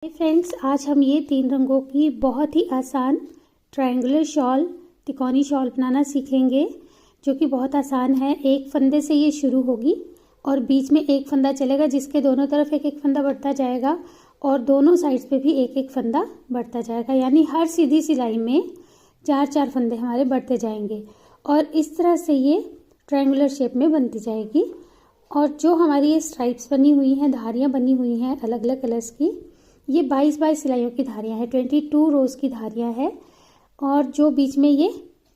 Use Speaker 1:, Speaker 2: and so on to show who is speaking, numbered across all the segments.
Speaker 1: Friends, आज हम ये 3 रंगों की बहुत ही आसान ट्रायंगुलर शॉल, तिकोनी शॉल बनाना सीखेंगे, जो कि बहुत आसान है। एक फंदे से ये शुरू होगी और बीच में एक फंदा चलेगा, जिसके दोनों तरफ एक एक फंदा बढ़ता जाएगा और दोनों साइड्स पे भी एक एक फंदा बढ़ता जाएगा। यानी हर सीधी सिलाई में 4-4 फंदे हमारे बढ़ते जाएंगे और इस तरह से ये ट्रायंगुलर शेप में बनती जाएगी। और जो हमारी ये स्ट्राइप्स बनी हुई हैं, धारियाँ बनी हुई हैं अलग अलग कलर्स की, ये 22 सिलाइयों की धारियाँ हैं, 22 रोज़ की धारियाँ हैं। और जो बीच में ये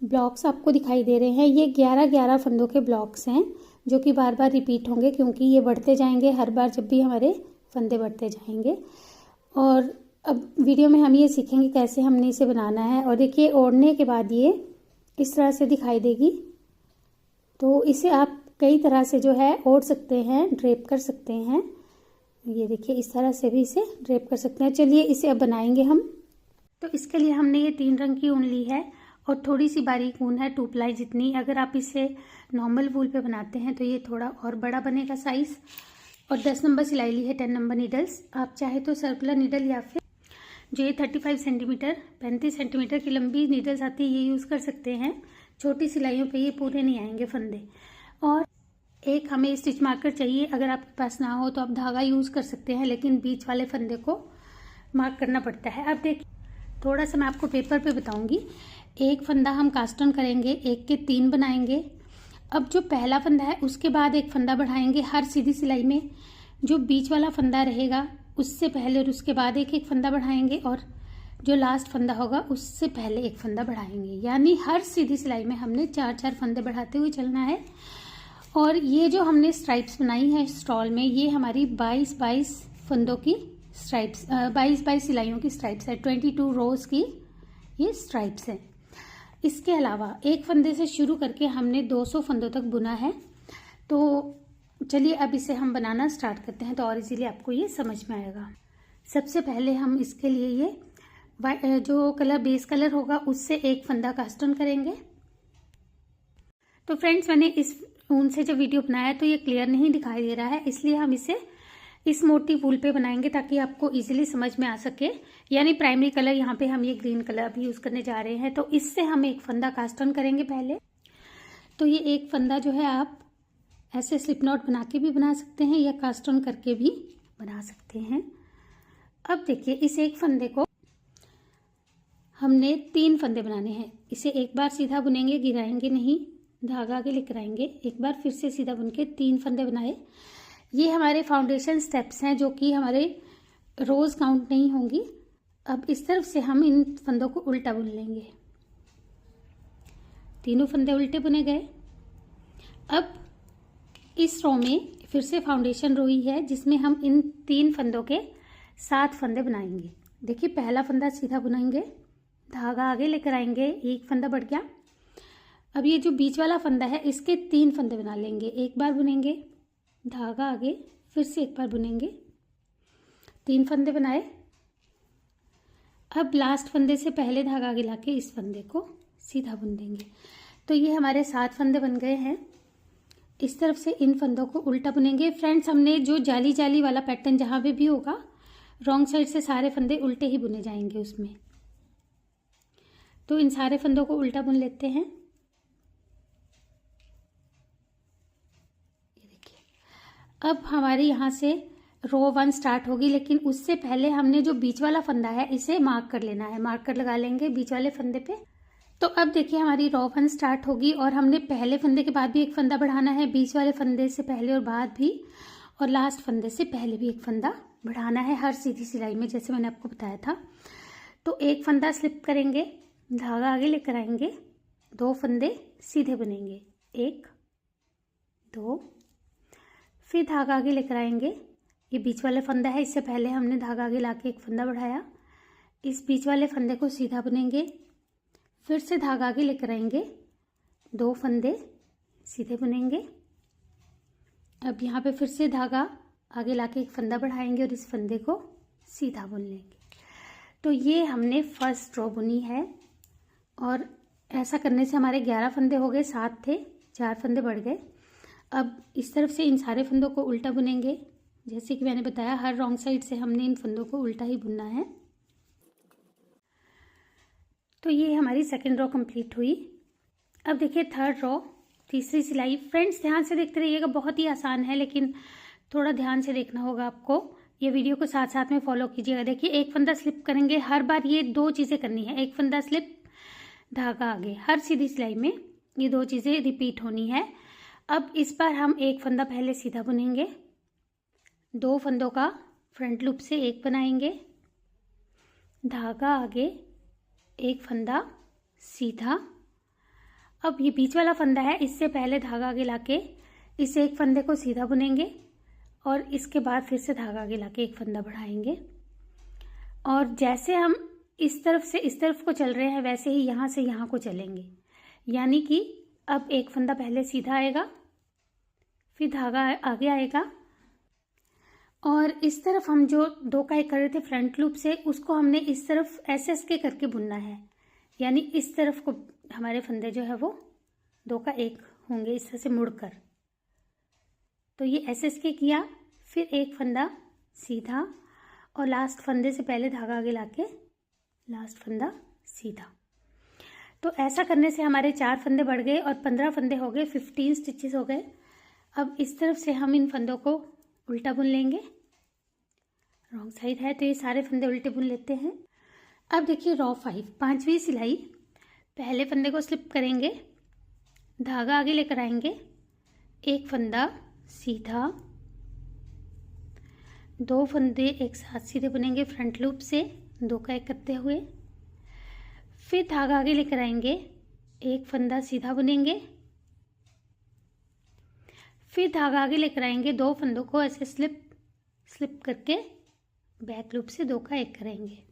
Speaker 1: ब्लॉक्स आपको दिखाई दे रहे हैं, ये 11-11 फंदों के ब्लॉक्स हैं, जो कि बार बार रिपीट होंगे, क्योंकि ये बढ़ते जाएंगे हर बार जब भी हमारे फंदे बढ़ते जाएंगे। और अब वीडियो में हम ये सीखेंगे कैसे हमने इसे बनाना है। और देखिए, ओढ़ने के बाद ये इस तरह से दिखाई देगी। तो इसे आप कई तरह से जो है ओढ़ सकते हैं, ड्रेप कर सकते हैं। ये देखिए, इस तरह से भी इसे ड्रेप कर सकते हैं। चलिए इसे अब बनाएंगे हम। तो इसके लिए हमने ये 3 रंग की ऊन ली है और थोड़ी सी बारीक ऊन है, 2 प्लाई जितनी। अगर आप इसे नॉर्मल वूल पे बनाते हैं तो ये थोड़ा और बड़ा बनेगा साइज। और 10 नंबर सिलाई ली है, 10 नंबर नीडल्स। आप चाहे तो सर्कुलर नीडल या फिर जो ये 35 सेंटीमीटर 35 सेंटीमीटर की लंबी नीडल्स आती है, ये यूज़ कर सकते हैं। छोटी सिलाइयों पे ये पूरे नहीं आएंगे फंदे। और एक हमें स्टिच मार्कर चाहिए। अगर आपके पास ना हो तो आप धागा यूज़ कर सकते हैं, लेकिन बीच वाले फंदे को मार्क करना पड़ता है। अब देखिए, थोड़ा सा मैं आपको पेपर पे बताऊंगी। एक फंदा हम कास्ट ऑन करेंगे, एक के 3 बनाएंगे। अब जो पहला फंदा है उसके बाद एक फंदा बढ़ाएंगे हर सीधी सिलाई में। जो बीच वाला फंदा रहेगा उससे पहले और उसके बाद एक एक फंदा बढ़ाएंगे, और जो लास्ट फंदा होगा उससे पहले एक फंदा बढ़ाएंगे। यानी हर सीधी सिलाई में हमने 4-4 फंदे बढ़ाते हुए चलना है। और ये जो हमने स्ट्राइप्स बनाई है स्टॉल में, ये हमारी 22 फंदों की स्ट्राइप्स, 22 सिलाइयों की स्ट्राइप्स है, 22 रोज की ये स्ट्राइप्स है। इसके अलावा एक फंदे से शुरू करके हमने 200 फंदों तक बुना है। तो चलिए अब इसे हम बनाना स्टार्ट करते हैं, तो और इजीली आपको ये समझ में आएगा। सबसे पहले हम इसके लिए ये जो कलर बेस कलर होगा उससे एक फंदा कास्ट ऑन करेंगे। तो फ्रेंड्स, मैंने इस ऊन से जब वीडियो बनाया तो ये क्लियर नहीं दिखाई दे रहा है, इसलिए हम इसे इस मोटी वूल पे बनाएंगे ताकि आपको इजीली समझ में आ सके। यानी प्राइमरी कलर यहाँ पे हम ये ग्रीन कलर अभी यूज करने जा रहे हैं। तो इससे हम एक फंदा कास्ट ऑन करेंगे पहले। तो ये एक फंदा जो है आप ऐसे स्लिप नॉट बना के भी बना सकते हैं या कास्ट ऑन करके भी बना सकते हैं। अब देखिए, इस एक फंदे को हमने 3 फंदे बनाने हैं। इसे एक बार सीधा बुनेंगे, गिराएंगे नहीं, धागा आगे लेकर आएंगे, एक बार फिर से सीधा बुन के 3 फंदे बनाए। ये हमारे फाउंडेशन स्टेप्स हैं, जो कि हमारे रोज काउंट नहीं होंगी। अब इस तरफ से हम इन फंदों को उल्टा बुन लेंगे। तीनों फंदे उल्टे बुने गए। अब इस रो में फिर से फाउंडेशन रो ही है, जिसमें हम इन 3 फंदों के 7 फंदे बनाएंगे। देखिए, पहला फंदा सीधा बुनेंगे, धागा आगे लेकर आएंगे, एक फंदा बढ़ गया। अब ये जो बीच वाला फंदा है, इसके 3 फंदे बना लेंगे। एक बार बुनेंगे, धागा आगे, फिर से एक बार बुनेंगे, 3 फंदे बनाए। अब लास्ट फंदे से पहले धागा आगे लाके इस फंदे को सीधा बुन देंगे। तो ये हमारे 7 फंदे बन गए हैं। इस तरफ से इन फंदों को उल्टा बुनेंगे। फ्रेंड्स, हमने जो जाली जाली वाला पैटर्न जहाँ पे भी होगा, रॉन्ग साइड से सारे फंदे उल्टे ही बुने जाएंगे उसमें। तो इन सारे फंदों को उल्टा बुन लेते हैं। अब हमारे यहाँ से रो 1 स्टार्ट होगी, लेकिन उससे पहले हमने जो बीच वाला फंदा है इसे मार्क कर लेना है। मार्कर लगा लेंगे बीच वाले फंदे पे। तो अब देखिए, हमारी रो 1 स्टार्ट होगी और हमने पहले फंदे के बाद भी एक फंदा बढ़ाना है, बीच वाले फंदे से पहले और बाद भी, और लास्ट फंदे से पहले भी एक फंदा बढ़ाना है हर सीधी सिलाई में, जैसे मैंने आपको बताया था। तो एक फंदा स्लिप करेंगे, धागा आगे लेकर आएंगे, 2 फंदे सीधे बुनेंगे, 1 2, फिर धागा आगे लेकर आएंगे। ये बीच वाला फंदा है, इससे पहले हमने धागा आगे लाके एक फंदा बढ़ाया। इस बीच वाले फंदे को सीधा बुनेंगे, फिर से धागा आगे लेकर आएंगे, 2 फंदे सीधे बुनेंगे। अब यहाँ पे फिर से धागा आगे लाके एक फंदा बढ़ाएंगे और इस फंदे को सीधा बुन लेंगे। तो ये हमने फर्स्ट रो बुनी है। और ऐसा करने से हमारे 11 फंदे हो गए, 7 थे, 4 फंदे बढ़ गए। अब इस तरफ से इन सारे फंदों को उल्टा बुनेंगे, जैसे कि मैंने बताया हर रॉन्ग साइड से हमने इन फंदों को उल्टा ही बुनना है। तो ये हमारी सेकंड रो कंप्लीट हुई। अब देखिए थर्ड रो, तीसरी सिलाई। फ्रेंड्स ध्यान से देखते रहिएगा, बहुत ही आसान है लेकिन थोड़ा ध्यान से देखना होगा आपको। ये वीडियो को साथ साथ में फॉलो कीजिएगा। देखिए एक फंदा स्लिप करेंगे, हर बार ये 2 चीज़ें करनी है, एक फंदा स्लिप, धागा आगे। हर सीधी सिलाई में ये 2 चीज़ें रिपीट होनी है। अब इस बार हम एक फंदा पहले सीधा बुनेंगे, 2 फंदों का फ्रंट लूप से एक बनाएंगे, धागा आगे, एक फंदा सीधा। अब ये बीच वाला फंदा है, इससे पहले धागा आगे लाके इस एक फंदे को सीधा बुनेंगे और इसके बाद फिर से धागा आगे लाके एक फंदा बढ़ाएंगे। और जैसे हम इस तरफ से इस तरफ को चल रहे हैं वैसे ही यहाँ से यहाँ को चलेंगे, यानी कि अब एक फंदा पहले सीधा आएगा, फिर धागा आगे आएगा और इस तरफ हम जो 2 का एक कर रहे थे फ्रंट लूप से, उसको हमने इस तरफ एस के करके बुनना है, यानी इस तरफ को हमारे फंदे जो है वो 2 का 1 होंगे इस तरह से मुड़कर। तो ये एस के किया, फिर एक फंदा सीधा और लास्ट फंदे से पहले धागा आगे लाके लास्ट फंदा सीधा। तो ऐसा करने से हमारे 4 फंदे बढ़ गए और 15 फंदे हो गए, 15 स्टिचेस हो गए। अब इस तरफ से हम इन फंदों को उल्टा बुन लेंगे, रॉन्ग साइड है तो ये सारे फंदे उल्टे बुन लेते हैं। अब देखिए रो 5, 5वीं सिलाई। पहले फंदे को स्लिप करेंगे, धागा आगे लेकर आएंगे, एक फंदा सीधा, 2 फंदे एक साथ सीधे बुनेंगे फ्रंट लूप से 2 का 1 करते हुए, फिर धागा आगे लेकर आएंगे, एक फंदा सीधा बुनेंगे, फिर धागा आगे लेकर आएंगे, 2 फंदों को ऐसे स्लिप करके बैक लूप से 2 का 1 करेंगे।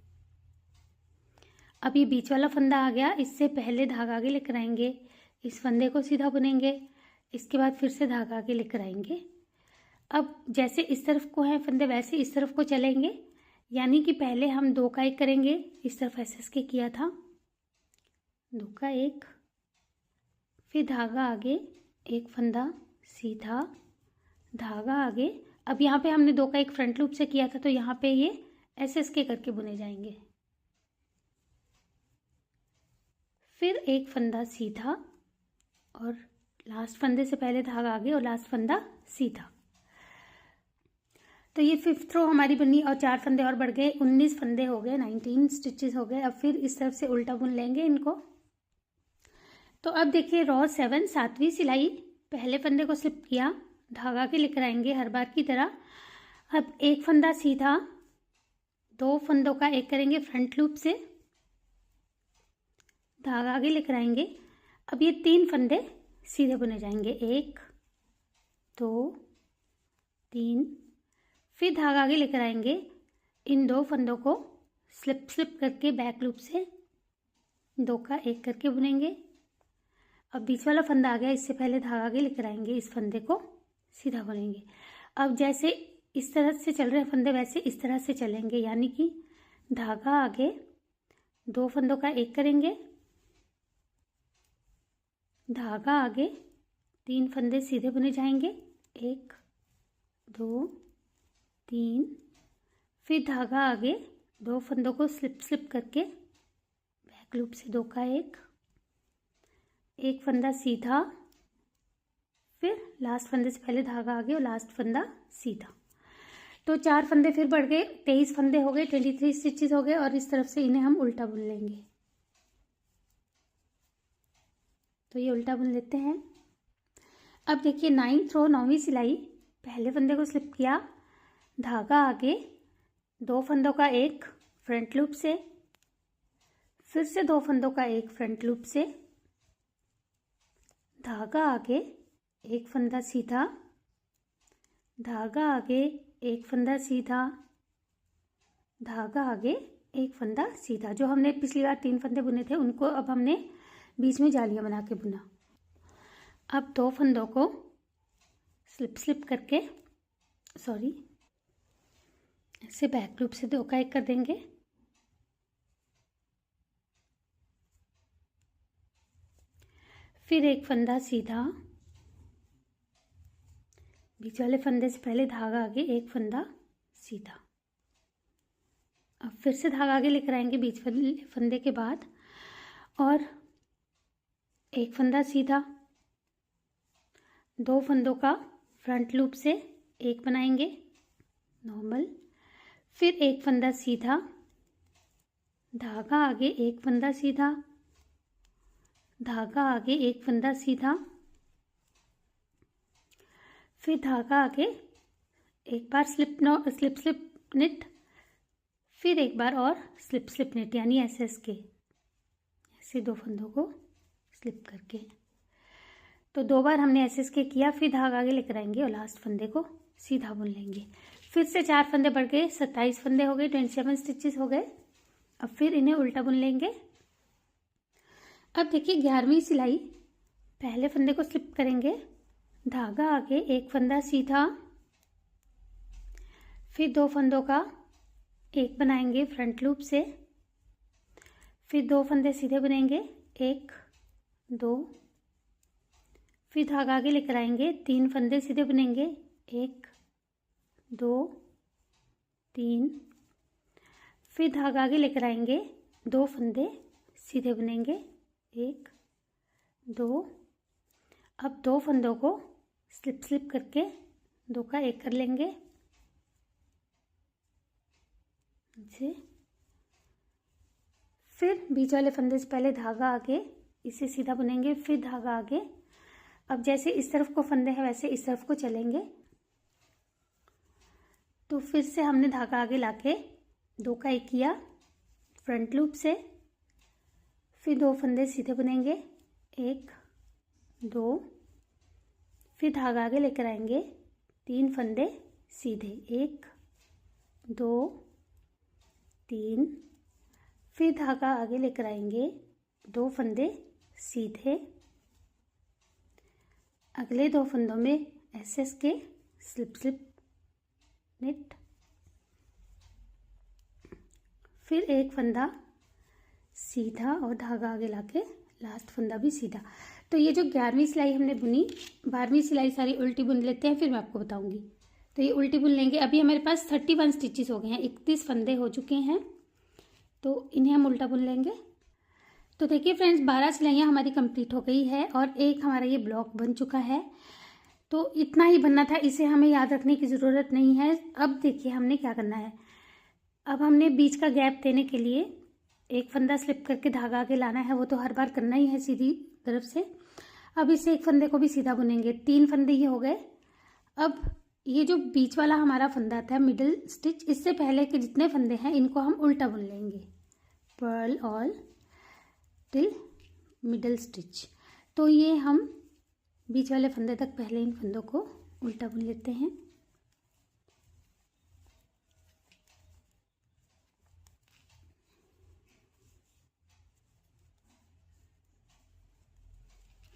Speaker 1: अब ये बीच वाला फंदा आ गया, इससे पहले धागा आगे लेकर आएंगे, इस फंदे को सीधा बुनेंगे, इसके बाद फिर से धागा आगे लेकर आएंगे। अब जैसे इस तरफ को है फंदे वैसे इस तरफ को चलेंगे, यानी कि पहले हम 2 का 1 करेंगे, इस तरफ एस के किया था, 2 का 1, फिर धागा आगे, एक फंदा सीधा, धागा आगे। अब यहाँ पे हमने 2 का 1 फ्रंट लूप से किया था तो यहाँ पे ये एस के करके बुने जाएंगे, फिर एक फंदा सीधा और लास्ट फंदे से पहले धागा आगे और लास्ट फंदा सीधा। तो ये 5th रो हमारी बनी और 4 फंदे और बढ़ गए, 19 फंदे हो गए, 19 स्टिचेस हो गए। अब फिर इस तरफ से उल्टा बुन लेंगे इनको। तो अब देखिए रो 7, 7वीं सिलाई। पहले फंदे को स्लिप किया, धागा के लेकर आएंगे हर बार की तरह। अब एक फंदा सीधा, 2 फंदों का 1 करेंगे फ्रंट लूप से, धागा आगे लेकर आएंगे। अब ये 3 फंदे सीधे बुने जाएंगे, 1 2 3, फिर धागा आगे लेकर आएंगे, इन 2 फंदों को स्लिप करके बैक लूप से 2 का 1 करके बुनेंगे। अब बीच वाला फंदा आ गया, इससे पहले धागा आगे लेकर आएंगे, इस फंदे को सीधा बुनेंगे। अब जैसे इस तरह से चल रहे हैं फंदे वैसे इस तरह से चलेंगे, यानी कि धागा आगे, 2 फंदों का 1 करेंगे, धागा आगे, 3 फंदे सीधे बुने जाएंगे, 1 2 3, फिर धागा आगे, 2 फंदों को स्लिप करके बैक लूप से 2 का 1, एक फंदा सीधा, फिर लास्ट फंदे से पहले धागा आगे और लास्ट फंदा सीधा। तो 4 फंदे फिर बढ़ गए, 23 फंदे हो गए, 23 स्टिचेस हो गए और इस तरफ से इन्हें हम उल्टा बुन लेंगे। तो ये उल्टा बुन लेते हैं। अब देखिए 9th रो, 9वीं सिलाई। पहले फंदे को स्लिप किया, धागा आगे, 2 फंदों का 1 फ्रंट लूप से, फिर से 2 फंदों का 1 फ्रंट लूप से, धागा आगे, एक फंदा सीधा, धागा आगे, एक फंदा सीधा, धागा आगे, एक फंदा सीधा। जो हमने पिछली बार 3 फंदे बुने थे उनको अब हमने बीच में जालियां बना के बुना। अब 2 फंदों को स्लिप करके ऐसे बैक लूप से 2 का 1 कर देंगे, फिर एक फंदा सीधा, बीच वाले फंदे से पहले धागा आगे, एक फंदा सीधा। अब फिर से धागा आगे लेकर आएंगे बीच वाले फंदे के बाद, और एक फंदा सीधा, 2 फंदों का फ्रंट लूप से एक बनाएंगे नॉर्मल, फिर एक फंदा सीधा, धागा आगे, एक फंदा सीधा, धागा आगे, एक फंदा सीधा, फिर धागा आगे, एक बार स्लिप स्लिप निट, फिर एक बार और स्लिप स्लिप निट, यानी एसएस के ऐसे 2 फंदों को स्लिप करके। तो 2 बार हमने एसएस के किया, फिर धागा आगे लेकर आएंगे और लास्ट फंदे को सीधा बुन लेंगे। फिर से 4 फंदे बढ़ गए, 27 फंदे हो गए, 27 स्टिचेस हो गए। अब फिर इन्हें उल्टा बुन लेंगे। अब देखिए 11वीं सिलाई, पहले फंदे को स्लिप करेंगे, धागा आगे, एक फंदा सीधा, फिर 2 फंदों का एक बनाएंगे फ्रंट लूप से, फिर 2 फंदे सीधे बुनेंगे, 1 2, फिर धागा आगे लेकर आएंगे, 3 फंदे सीधे बुनेंगे, 1 2 3, फिर धागा आगे लेकर आएंगे, 2 फंदे सीधे बुनेंगे, 1 2। अब 2 फंदों को स्लिप करके 2 का 1 कर लेंगे ऐसे। फिर बीच वाले फंदे से पहले धागा आगे, इसे सीधा बुनेंगे, फिर धागा आगे। अब जैसे इस तरफ को फंदे हैं वैसे इस तरफ को चलेंगे। तो फिर से हमने धागा आगे लाके 2 का 1 किया फ्रंट लूप से, फिर 2 फंदे सीधे बुनेंगे, 1 2, फिर धागा आगे लेकर आएंगे, 3 फंदे सीधे, 1 2 3, फिर धागा आगे लेकर आएंगे, 2 फंदे सीधे, अगले 2 फंदों में एसएस के स्लिप निट, फिर एक फंदा सीधा और धागा आगे लाके लास्ट फंदा भी सीधा। तो ये जो 11वीं सिलाई हमने बुनी, 12वीं सिलाई सारी उल्टी बुन लेते हैं, फिर मैं आपको बताऊंगी। तो ये उल्टी बुन लेंगे। अभी हमारे पास 31 स्टिचेस हो गए हैं, 31 फंदे हो चुके हैं, तो इन्हें हम उल्टा बुन लेंगे। तो देखिए फ्रेंड्स, 12 सिलाइयाँ हमारी कंप्लीट हो गई है और एक हमारा ये ब्लॉक बन चुका है। तो इतना ही बनना था, इसे हमें याद रखने की ज़रूरत नहीं है। अब देखिए हमने क्या करना है। अब हमने बीच का गैप देने के लिए एक फंदा स्लिप करके धागा आगे लाना है, वो तो हर बार करना ही है सीधी तरफ से। अब इस एक फंदे को भी सीधा बुनेंगे, 3 फंदे ये हो गए। अब ये जो बीच वाला हमारा फंदा था मिडिल स्टिच, इससे पहले के जितने फंदे हैं इनको हम उल्टा बुन लेंगे, purl all till middle stitch. तो ये हम बीच वाले फंदे तक पहले इन फंदों को उल्टा बुन लेते हैं।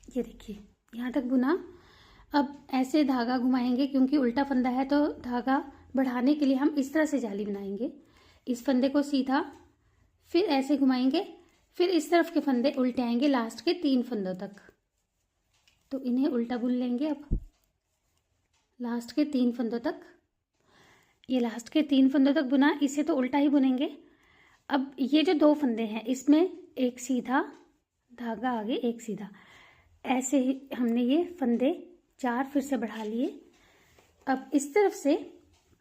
Speaker 1: ये देखिए यहाँ तक बुना। अब ऐसे धागा घुमाएंगे, क्योंकि उल्टा फंदा है तो धागा बढ़ाने के लिए हम इस तरह से जाली बनाएंगे। इस फंदे को सीधा, फिर ऐसे घुमाएंगे, फिर इस तरफ के फंदे उल्टे आएंगे लास्ट के 3 फंदों तक। तो इन्हें उल्टा बुन लेंगे। अब लास्ट के 3 फंदों तक, ये लास्ट के 3 फंदों तक बुना, इसे तो उल्टा ही बुनेंगे। अब ये जो 2 फंदे हैं इसमें एक सीधा, धागा आगे, एक सीधा, ऐसे ही हमने ये फंदे 4 फिर से बढ़ा लिए। अब इस तरफ से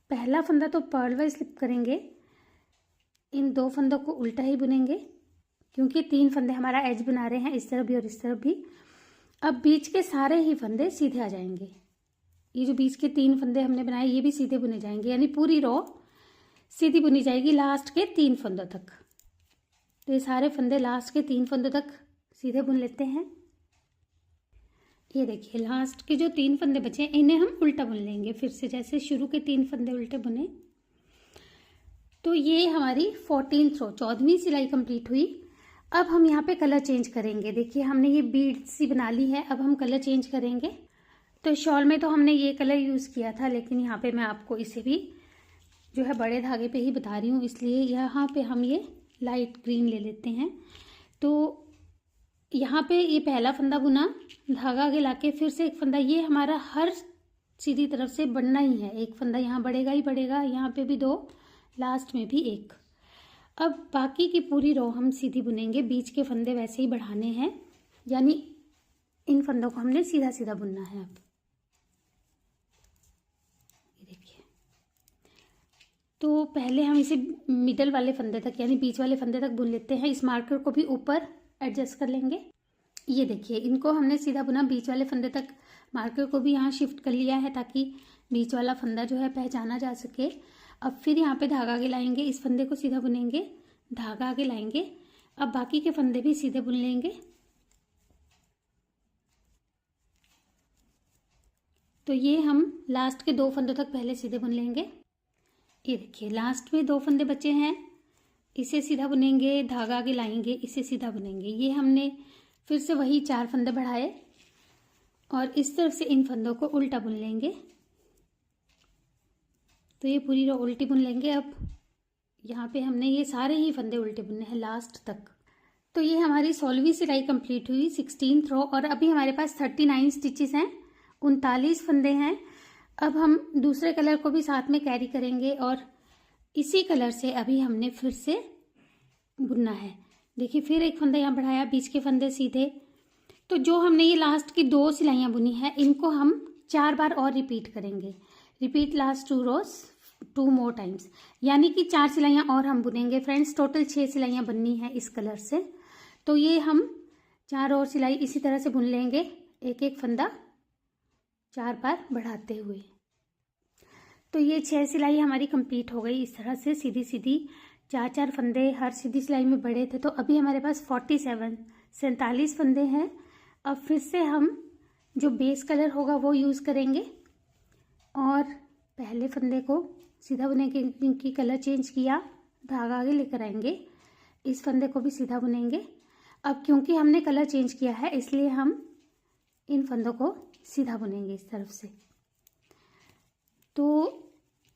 Speaker 1: पहला फंदा तो पर्ल वाइज स्लिप करेंगे, इन 2 फंदों को उल्टा ही बुनेंगे, क्योंकि 3 फंदे हमारा एज बना रहे हैं, इस तरफ भी और इस तरफ भी। अब बीच के सारे ही फंदे सीधे आ जाएंगे। ये जो बीच के 3 फंदे हमने बनाए ये भी सीधे बुने जाएंगे, यानी पूरी रो सीधी बुनी जाएगी लास्ट के 3 फंदों तक। तो ये सारे फंदे लास्ट के 3 फंदों तक सीधे बुन लेते हैं। ये देखिए लास्ट के जो 3 फंदे बचे हैं इन्हें हम उल्टा बुन लेंगे फिर से, जैसे शुरू के 3 फंदे उल्टे बुने। तो ये हमारी 14th रो, 14वीं सिलाई कंप्लीट हुई। अब हम यहाँ पे कलर चेंज करेंगे। देखिए हमने ये बीड सी बना ली है, अब हम कलर चेंज करेंगे। तो शॉल में तो हमने ये कलर यूज़ किया था, लेकिन यहाँ पे मैं आपको इसे भी जो है बड़े धागे पे ही बता रही हूँ, इसलिए यहाँ पे हम ये लाइट ग्रीन ले लेते हैं। तो यहाँ पे ये पहला फंदा बुना, धागा आगे लाके फिर से एक फंदा, ये हमारा हर सीधी तरफ से बढ़ना ही है। एक फंदा यहाँ बढ़ेगा ही बढ़ेगा, यहाँ पे भी 2, लास्ट में भी 1। अब बाकी की पूरी रो हम सीधी बुनेंगे, बीच के फंदे वैसे ही बढ़ाने हैं, यानी इन फंदों को हमने सीधा सीधा बुनना है। अब ये देखिए, तो पहले हम इसे मिडल वाले फंदे तक यानी बीच वाले फंदे तक बुन लेते हैं। इस मार्कर को भी ऊपर एडजस्ट कर लेंगे। ये देखिए, इनको हमने सीधा बुना, बीच वाले फंदे तक मार्कर को भी यहाँ शिफ्ट कर लिया है ताकि बीच वाला फंदा जो है पहचाना जा सके। अब फिर यहाँ पे धागा आगे लाएंगे, इस फंदे को सीधा बुनेंगे, धागा आगे लाएंगे। अब बाकी के फंदे भी सीधे बुन लेंगे। तो ये हम लास्ट के 2 फंदों तक पहले सीधे बुन लेंगे। ये देखिए, लास्ट में 2 फंदे बचे हैं, इसे सीधा बुनेंगे, धागा आगे लाएंगे, इसे सीधा बुनेंगे। ये हमने फिर से वही 4 फंदे बढ़ाए और इस तरफ से इन फंदों को उल्टा बुन लेंगे। तो ये पूरी रो उल्टी बुन लेंगे। अब यहाँ पे हमने ये सारे ही फंदे उल्टे बुनने हैं लास्ट तक। तो ये हमारी 16वीं सिलाई कंप्लीट हुई, 16th रो। और अभी हमारे पास 39 स्टिचेस हैं, 39 फंदे हैं। अब हम दूसरे कलर को भी साथ में कैरी करेंगे और इसी कलर से अभी हमने फिर से बुनना है। देखिए, फिर एक फंदा यहाँ बढ़ाया, बीच के फंदे सीधे। तो जो हमने ये लास्ट की 2 सिलाइयाँ बुनी है, इनको हम 4 बार और रिपीट करेंगे। रिपीट लास्ट 2 रोज 2 मोर टाइम्स, यानी कि 4 सिलाइयाँ और हम बुनेंगे फ्रेंड्स। टोटल 6 सिलाइयाँ बननी है इस कलर से। तो ये हम 4 और सिलाई इसी तरह से बुन लेंगे, एक एक फंदा 4 बार बढ़ाते हुए। तो ये 6 सिलाई हमारी कंप्लीट हो गई इस तरह से सीधी सीधी, 4-4 फंदे हर सीधी सिलाई में बढ़े थे। तो अभी हमारे पास 47 फंदे हैं। अब फिर से हम जो बेस कलर होगा वो यूज़ करेंगे और पहले फंदे को सीधा बुनेंगे, इनकी कलर चेंज किया, धागा आगे लेकर आएंगे, इस फंदे को भी सीधा बुनेंगे। अब क्योंकि हमने कलर चेंज किया है इसलिए हम इन फंदों को सीधा बुनेंगे इस तरफ से। तो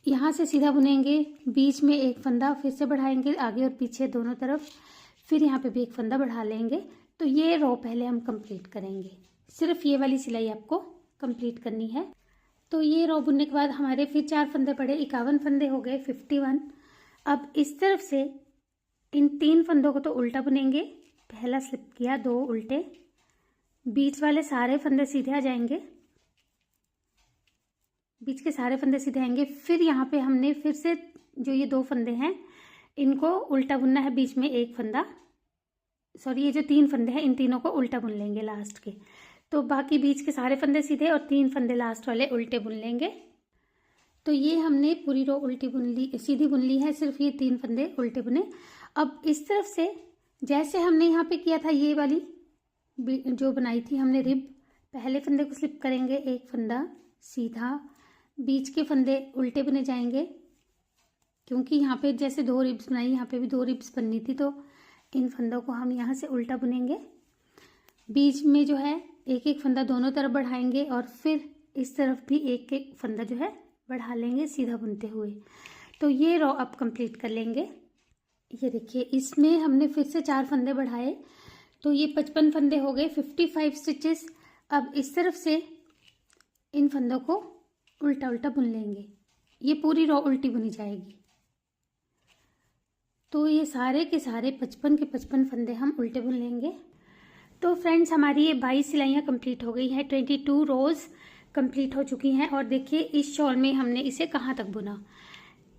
Speaker 1: यहाँ से सीधा बुनेंगे, बीच में एक फंदा फिर से बढ़ाएंगे आगे और पीछे दोनों तरफ, फिर यहाँ पे भी एक फंदा बढ़ा लेंगे। तो ये रो पहले हम कंप्लीट करेंगे, सिर्फ ये वाली सिलाई आपको कंप्लीट करनी है। तो ये रो बुनने के बाद हमारे फिर 4 फंदे पड़े, 51 फंदे हो गए, 51। अब इस तरफ से इन 3 फंदों को तो उल्टा बुनेंगे, पहला स्लिप किया, 2 उल्टे, बीच वाले सारे फंदे सीधे आ जाएंगे, बीच के सारे फंदे सीधे आएंगे। फिर यहाँ पे हमने फिर से जो ये 2 फंदे हैं इनको उल्टा बुनना है, बीच में एक फंदा, सॉरी ये जो 3 फंदे हैं इन तीनों को उल्टा बुन लेंगे लास्ट के। तो बाकी बीच के सारे फंदे सीधे और 3 फंदे लास्ट वाले उल्टे बुन लेंगे। तो ये हमने पूरी रो उल्टी बुन ली, सीधी बुन ली है, सिर्फ ये 3 फंदे उल्टे बुने। अब इस तरफ से जैसे हमने यहाँ पे किया था, ये वाली जो बनाई थी हमने रिब, पहले फंदे को स्लिप करेंगे, एक फंदा सीधा, बीच के फंदे उल्टे बुने जाएंगे, क्योंकि यहाँ पे जैसे 2 रिब्स बनाई यहाँ पे भी 2 रिब्स बननी थी, तो इन फंदों को हम यहाँ से उल्टा बुनेंगे। बीच में जो है एक एक फंदा दोनों तरफ बढ़ाएंगे और फिर इस तरफ भी एक एक फंदा जो है बढ़ा लेंगे सीधा बुनते हुए। तो ये रो अब कंप्लीट कर लेंगे। ये देखिए, इसमें हमने फिर से 4 फंदे बढ़ाए, तो ये 55 फंदे हो गए, 55 स्टिचेस। अब इस तरफ से इन फंदों को उल्टा उल्टा बुन लेंगे, ये पूरी रो उल्टी बुनी जाएगी। तो ये सारे के सारे 55 के 55 फंदे हम उल्टे बुन लेंगे। तो फ्रेंड्स, हमारी ये 22 सिलाइयाँ कंप्लीट हो गई हैं, 22 रोज कंप्लीट हो चुकी हैं। और देखिए, इस शॉल में हमने इसे कहाँ तक बुना,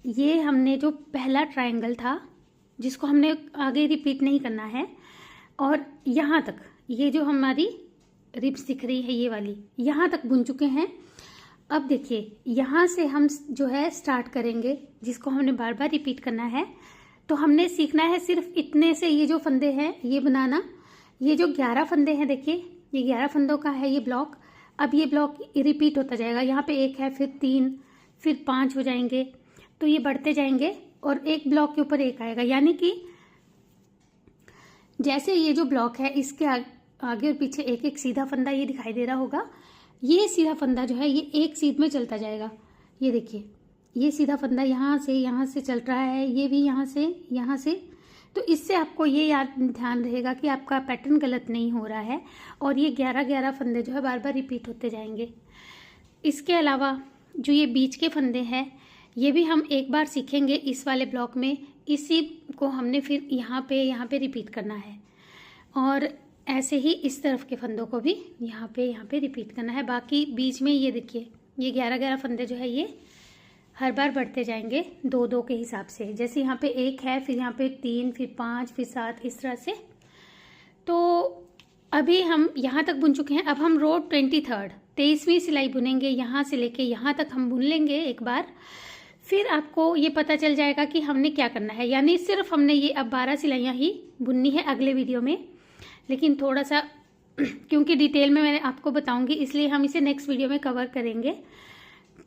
Speaker 1: ये हमने जो पहला ट्रायंगल था जिसको हमने आगे रिपीट नहीं करना है, और यहाँ तक ये जो हमारी रिब्स दिख रही है ये वाली, यहाँ तक बुन चुके हैं। अब देखिए, यहाँ से हम जो है स्टार्ट करेंगे, जिसको हमने बार बार रिपीट करना है। तो हमने सीखना है सिर्फ इतने से ये जो फंदे हैं ये बनाना। ये जो 11 फंदे हैं, देखिए ये 11 फंदों का है ये ब्लॉक। अब ये ब्लॉक रिपीट होता जाएगा, यहाँ पे 1 है, फिर 3, फिर 5 हो जाएंगे, तो ये बढ़ते जाएंगे और एक ब्लॉक के ऊपर एक आएगा। यानी कि जैसे ये जो ब्लॉक है इसके आगे और पीछे एक एक सीधा फंदा ये दिखाई दे रहा होगा, ये सीधा फंदा जो है ये एक सीध में चलता जाएगा। ये देखिए, ये सीधा फंदा यहाँ से चल रहा है, ये भी यहाँ से। तो इससे आपको ये ध्यान रहेगा कि आपका पैटर्न गलत नहीं हो रहा है, और ये 11-11 फंदे जो है बार बार रिपीट होते जाएंगे। इसके अलावा जो ये बीच के फंदे हैं ये भी हम एक बार सीखेंगे इस वाले ब्लॉक में। इसी को हमने फिर यहाँ पे रिपीट करना है और ऐसे ही इस तरफ के फंदों को भी यहाँ पे रिपीट करना है। बाकी बीच में ये देखिए ये 11 फंदे जो है ये हर बार बढ़ते जाएंगे 2-2 के हिसाब से। जैसे यहाँ पे 1 है, फिर यहाँ पे 3, फिर 5, फिर 7, इस तरह से। तो अभी हम यहाँ तक बुन चुके हैं। अब हम रो 23वीं सिलाई बुनेंगे। यहाँ से लेके यहाँ तक हम बुन लेंगे एक बार, फिर आपको ये पता चल जाएगा कि हमने क्या करना है। यानी सिर्फ हमने ये अब 12 सिलाइयाँ ही बुननी है अगले वीडियो में, लेकिन थोड़ा सा क्योंकि डिटेल में मैंने आपको बताऊंगी इसलिए हम इसे नेक्स्ट वीडियो में कवर करेंगे,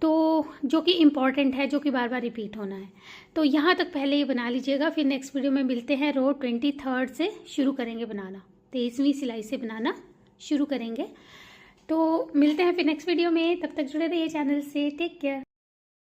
Speaker 1: तो जो कि इम्पॉर्टेंट है, जो कि बार बार रिपीट होना है। तो यहाँ तक पहले ये बना लीजिएगा, फिर नेक्स्ट वीडियो में मिलते हैं। रो 23 से शुरू करेंगे बनाना, 23वीं सिलाई से बनाना शुरू करेंगे। तो मिलते हैं फिर नेक्स्ट वीडियो में, तब तक जुड़े रहिए चैनल से। Take care.